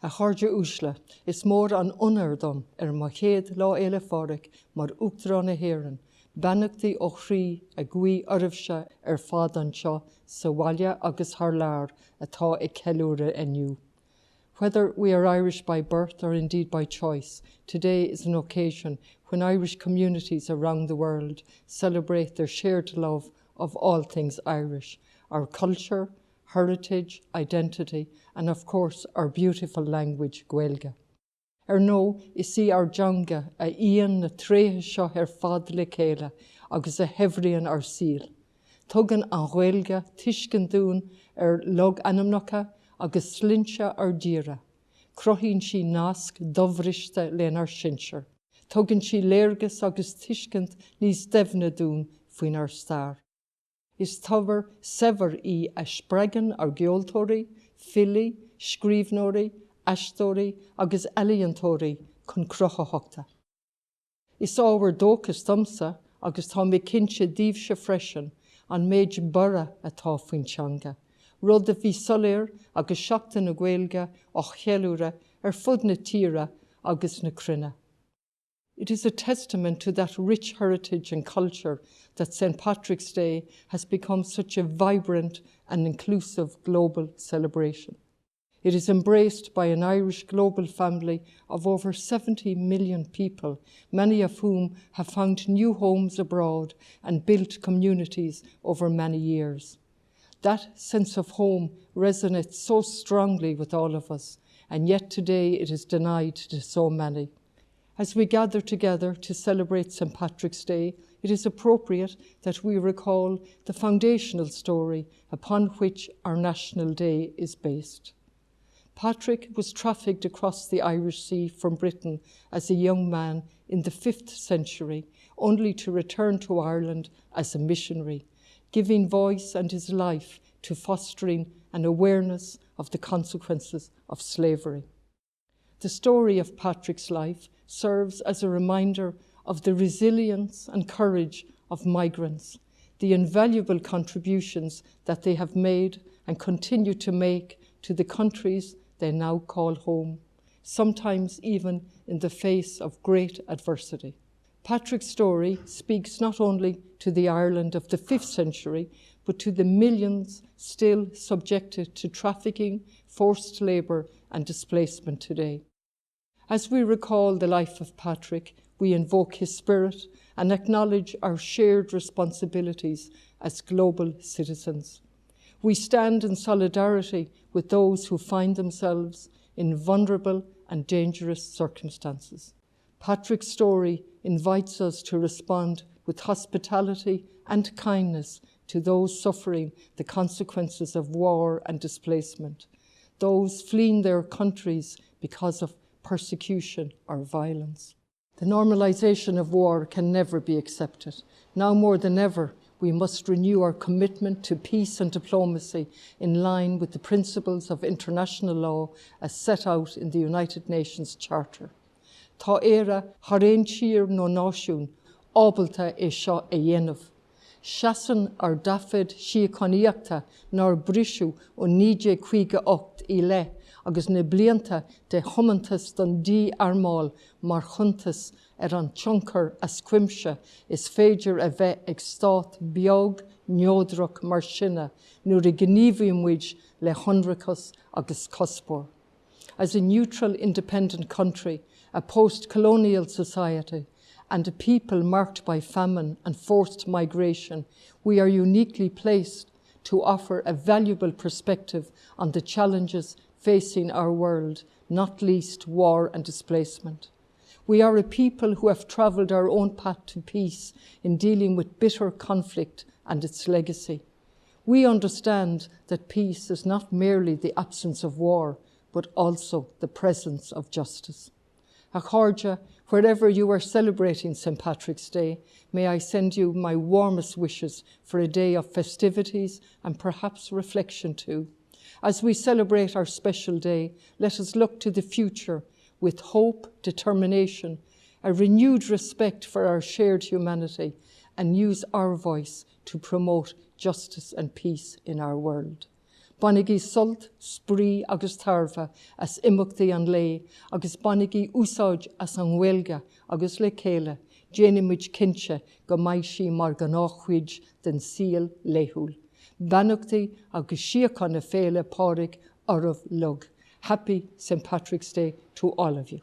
A cháirde úsle, is mór an ionir dom má chéad lá Féile Pádraig mar Uachtarán na hÉireann, bannachtaí ó chrí a gcuí ormhse fad anseo sa bhaile agus thar lear atá ag ceiliúradh inniu. Whether we are Irish by birth or indeed by choice, today is an occasion when Irish communities around the world celebrate their shared love of all things Irish, our culture, heritage, identity, and of course our beautiful language, Gaeilge. No is our janga a íon na tréthe seo fad le chéile agus a hebhríonn ar síl. Tugann an Gaeilge tuiscin dún log anamnacha agus slinse ar díra. Crothíonn sí nasc dofriste len ar sinsear. Tugann sí léargas agus tuiscint níos deimhne dún faoin ar stair. Is tover sever a spregan ar geoltóirí, fili, scríbnóirí, aistóirí agus eilíontóirí chun crochathachta. Is ábhar dóchas domsa agus tá mé cinse díobhse freisin an méid bara atá faoin teanga. Rud a bhí soléir agus seachtain na Gaeilge ó cheiliúra fud na tíre agus na cruinne. It is a testament to that rich heritage and culture that St. Patrick's Day has become such a vibrant and inclusive global celebration. It is embraced by an Irish global family of over 70 million people, many of whom have found new homes abroad and built communities over many years. That sense of home resonates so strongly with all of us, and yet today it is denied to so many. As we gather together to celebrate St. Patrick's Day, it is appropriate that we recall the foundational story upon which our National Day is based. Patrick was trafficked across the Irish Sea from Britain as a young man in the 5th century, only to return to Ireland as a missionary, giving voice and his life to fostering an awareness of the consequences of slavery. The story of Patrick's life serves as a reminder of the resilience and courage of migrants, the invaluable contributions that they have made and continue to make to the countries they now call home, sometimes even in the face of great adversity. Patrick's story speaks not only to the Ireland of the 5th century, but to the millions still subjected to trafficking, forced labour and displacement today. As we recall the life of Patrick, we invoke his spirit and acknowledge our shared responsibilities as global citizens. We stand in solidarity with those who find themselves in vulnerable and dangerous circumstances. Patrick's story invites us to respond with hospitality and kindness to those suffering the consequences of war and displacement, those fleeing their countries because of persecution or violence. The normalisation of war can never be accepted. Now more than ever, we must renew our commitment to peace and diplomacy in line with the principles of international law as set out in the United Nations Charter. Tá éire tharéin tír nó náisiún, ábalta é seo a dhéanamh. Seasan ar dafid síochánaíochta nar brisú ó 1958 i le, agus na blianta de chumantas don dí armáil mar chuntas an tionchar a scuimse is féidir a bheith ag stát beag neodrach mar sinne nuair a gníomhíonmuid le honrachas agus cospóir. As a neutral, independent country, a post-colonial society, and a people marked by famine and forced migration, we are uniquely placed to offer a valuable perspective on the challenges facing our world, not least war and displacement. We are a people who have travelled our own path to peace in dealing with bitter conflict and its legacy. We understand that peace is not merely the absence of war, but also the presence of justice. A cháirde, wherever you are celebrating St. Patrick's Day, may I send you my warmest wishes for a day of festivities and perhaps reflection too. As we celebrate our special day, let us look to the future with hope, determination, a renewed respect for our shared humanity, and use our voice to promote justice and peace in our world. Bannig í sult, sprí agus tarfa as imachtaí an lé, agus bannig í úsáid as an bhfuilge agus le céile, déanaimiid cinse go mbeidh sí mar go náchuid den síl léthúil. Bannachtaí agus siochan na Féile Pádraig ormh lug. Happy St. Patrick's Day to all of you.